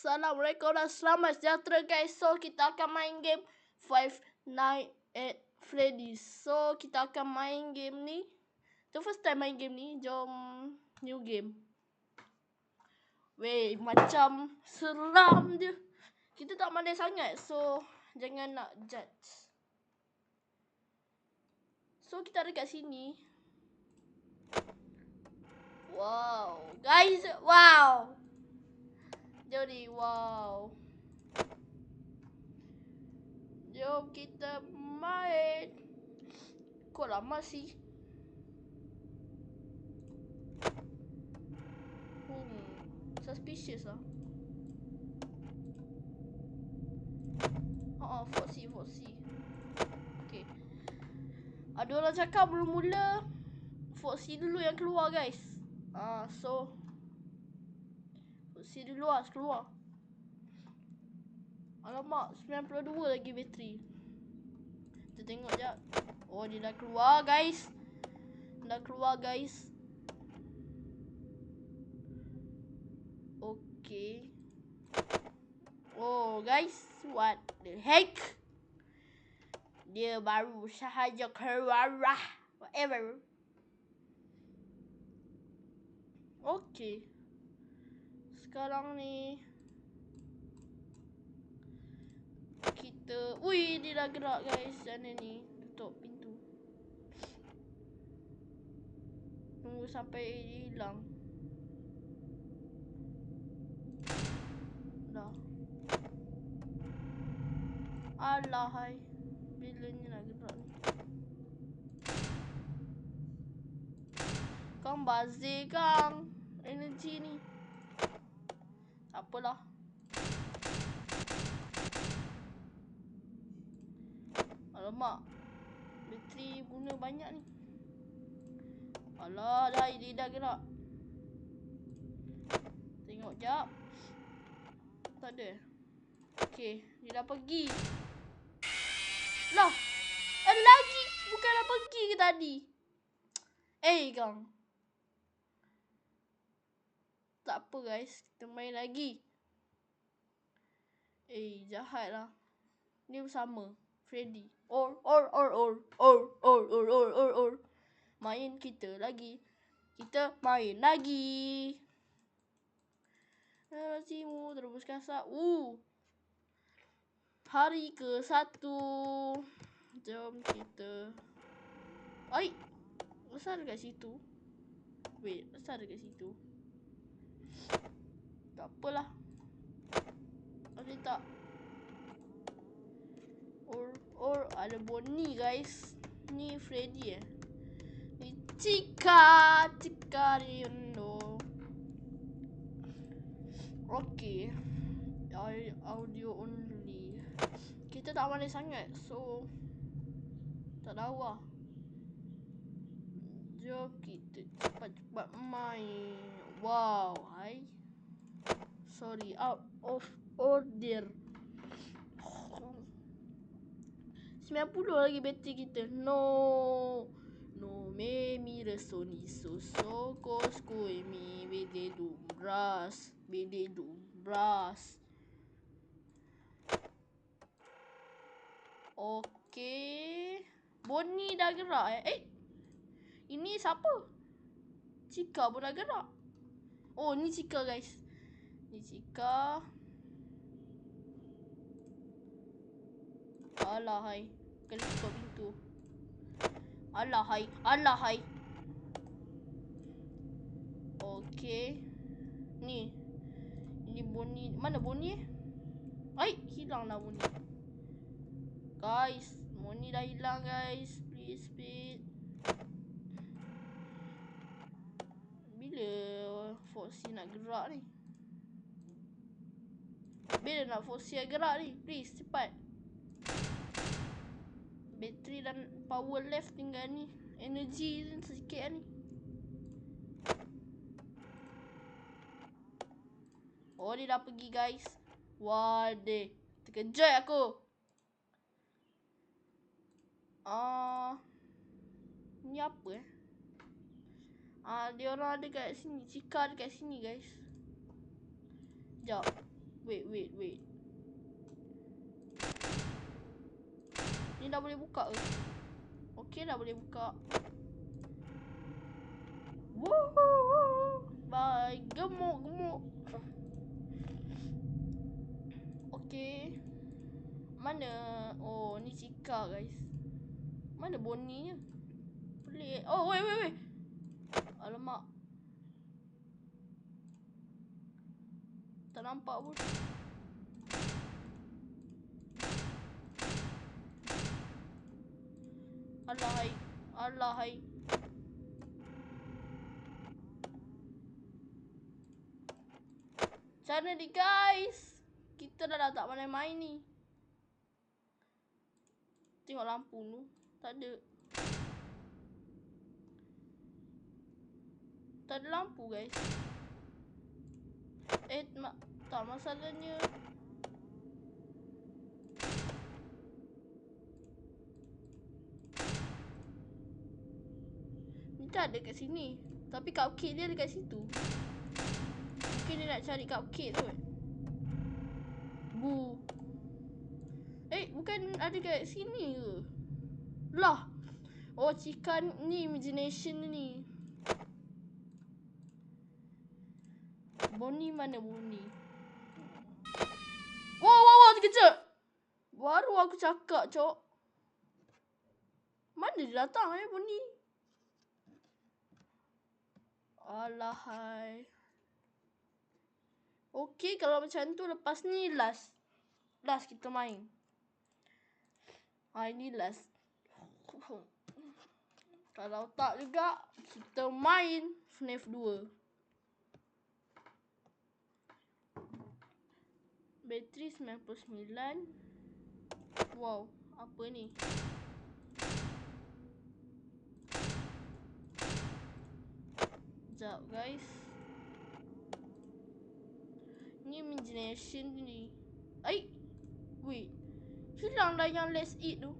Assalamualaikum dan selamat sejahtera guys. So kita akan main game Five Nights at Freddy's. So kita akan main game ni. The first time main game ni. Jom new game. Weh, macam seram je. Kita tak pandai sangat, so jangan nak judge. So kita ada kat sini. Wow, guys, wow. Jadi wow. Jom kita main. Kok lama sih? Suspicious lah. Foxy. Okay. Ada orang cakap mula-mula Foxy dulu yang keluar guys. So Foxy dulu lah keluar. Alamak, 92 lagi bateri. Kita tengok jap. Oh, dia dah keluar guys. Okay. Oh guys, what the heck? Dia baru sahaja keluar lah. Whatever. Okay. Sekarang ni kita, dia dah gerak guys. Sana ni, tutup pintu. Tunggu sampai dia hilang. Dah. Alahai. Bilanya nak gerak ni. Kang bazir kang. Energy ni. Tak apalah. Alamak. Bateri guna banyak ni. Alah, dia dah gerak. Tengok jap. Tak ada. Okay, dia dah pergi. Lah, ada lagi. Bukanlah pergi ke tadi? Kang. Tak apa guys, kita main lagi. Jahat lah. Ni bersama Freddy. Or. Main kita lagi. Kita main lagi. Nasimu teruskan hari ke-1. Jom kita. Asal dekat situ? Wait, asal dekat situ? Tak apalah. Ada tak? Or ada Bonnie guys. Ni Freddy Ni Chica Rino. Okay. Audio only. Kita tak pandai sangat, so tak tahu lah. Jom kita cepat-cepat main. Wow, sorry, out of order. 90 lagi bateri kita. No me mire soni sosoko skoi mi bede dumbras. Okay. Bonnie dah gerak ini siapa? Chica pun dah gerak. Oh, ni Chica guys. Ni Chica. Alahai. Kena tutup pintu. Alahai. Okay. Ni Bonnie. Mana Bonnie hilang lah Bonnie. Guys, Bonnie dah hilang guys. Please. Bila Foxy nak gerak ni? Bila nak Foxy gerak ni? Please, cepat. Bateri dan power left tinggal ni. Energy sikit ni. Oh, dia dah pergi guys. Waduh, terkejut aku. Ni apa dia orang ada kat sini. Chica ada kat sini guys. Sekejap. Wait. Ni dah boleh buka ke? Okay, dah boleh buka. Woohoo! Bye. Gemuk. Okay. Mana? Oh, ni Chica guys. Mana Bonnie nya? Pelik. Oh, wait. Alamak. Tak nampak pun. Alahai. Macam mana ni guys? Kita dah tak main-main ni. Tengok lampu tu. Tak ada lampu guys. Tak masalahnya. Ni tak ada kat sini. Tapi cupcake dia ada kat situ. Mungkin dia nak cari cupcake tu. Bu. Bukan ada kat sini ke? Lah. Oh, Chica ni imagination ni. Bonnie mana Bonnie? Wow, terkejut. Baru aku cakap, cok. Mana dia datang Bonnie? Alahai. Okay, kalau macam tu lepas ni last kita main. Ini last. Kalau tak juga kita main FNAF 2. Bateri 99. Wow, apa ni? Sekejap guys. Ni imagination ni. Wait. Hilang dah yang let's eat tu.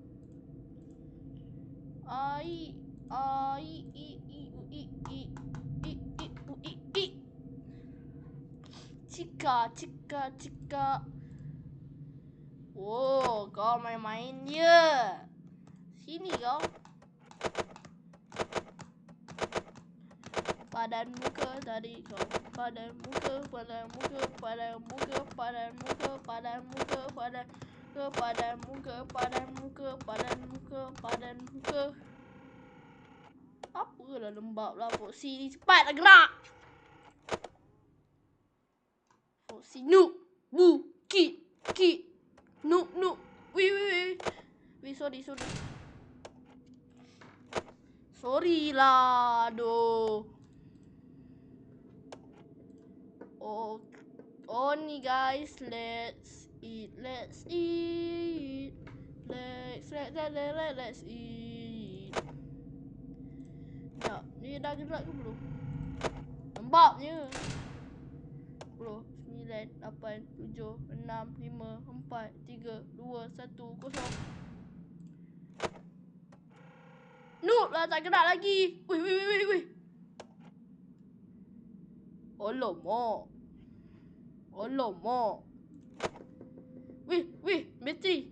Chica. Oh, kau main-main dia. Sini kau. Padan muka tadi kau. Padan muka. Apalah lembab lah Foxy ni. Cepatlah gerak. Foxy noob. Bu. Kid. Noob. Wait. Sorry. Sorry lah. Aduh. Oh ni guys. Let's eat. Let's eat. Sekejap. Dia dah gerak ke belum? Lembabnya. 10, 9, 8, 7, 6, 5, 4, 3, 2, 1, 0. Noob lah, tak gerak lagi. Wih. Alamak. Wih, bateri.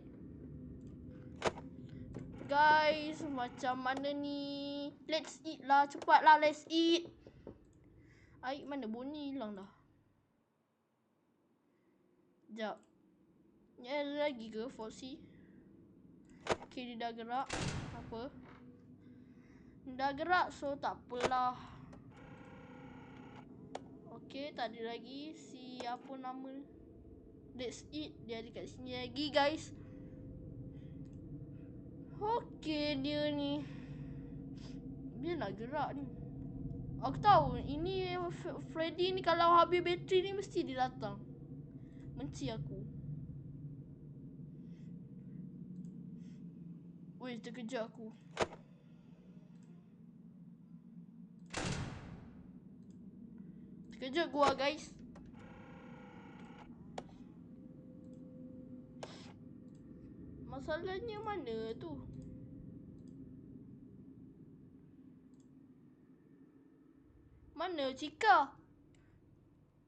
Guys, macam mana ni? Let's eat lah, cepatlah let's eat. Air mana Bonnie hilang dah. Sekejap. Ni ada lagi ke Foxy? Okay, dia dah gerak. Apa? Dah gerak, so tak apalah. Okay, tak ada lagi. Apa nama? Let's eat. Dia ada kat sini lagi guys. Okay, dia ni. Dia nak gerak ni. Aku tahu ini Freddy ni kalau habis bateri ni mesti dia datang. Benci aku. Weh, terkejut aku. Terkejut gua guys. Masalahnya mana tu? Mana Chica?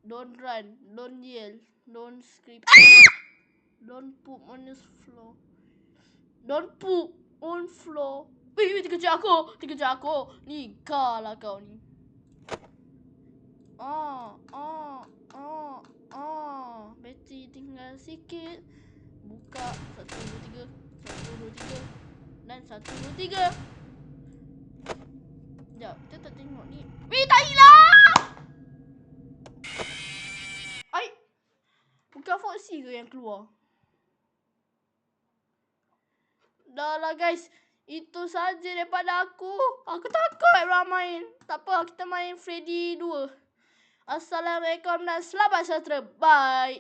Don't run, don't yell. Don't sleep. Don't poop on the floor. Don't poop on floor. Wih, dia kejar aku. Dia kejar aku. Nikah lah kau ni. Bateri tinggal sikit. Buka 1, 2, 3. 1, 2, 3. Dan 1, 2, 3. Sekejap, kita tak tengok ni. Wih, tak hilang! Ai! Bukan Foxy ke yang keluar? Dah lah guys. Itu saja daripada aku. Aku takut orang main. Tak apa, kita main Freddy 2. Assalamualaikum dan selamat sejahtera. Bye.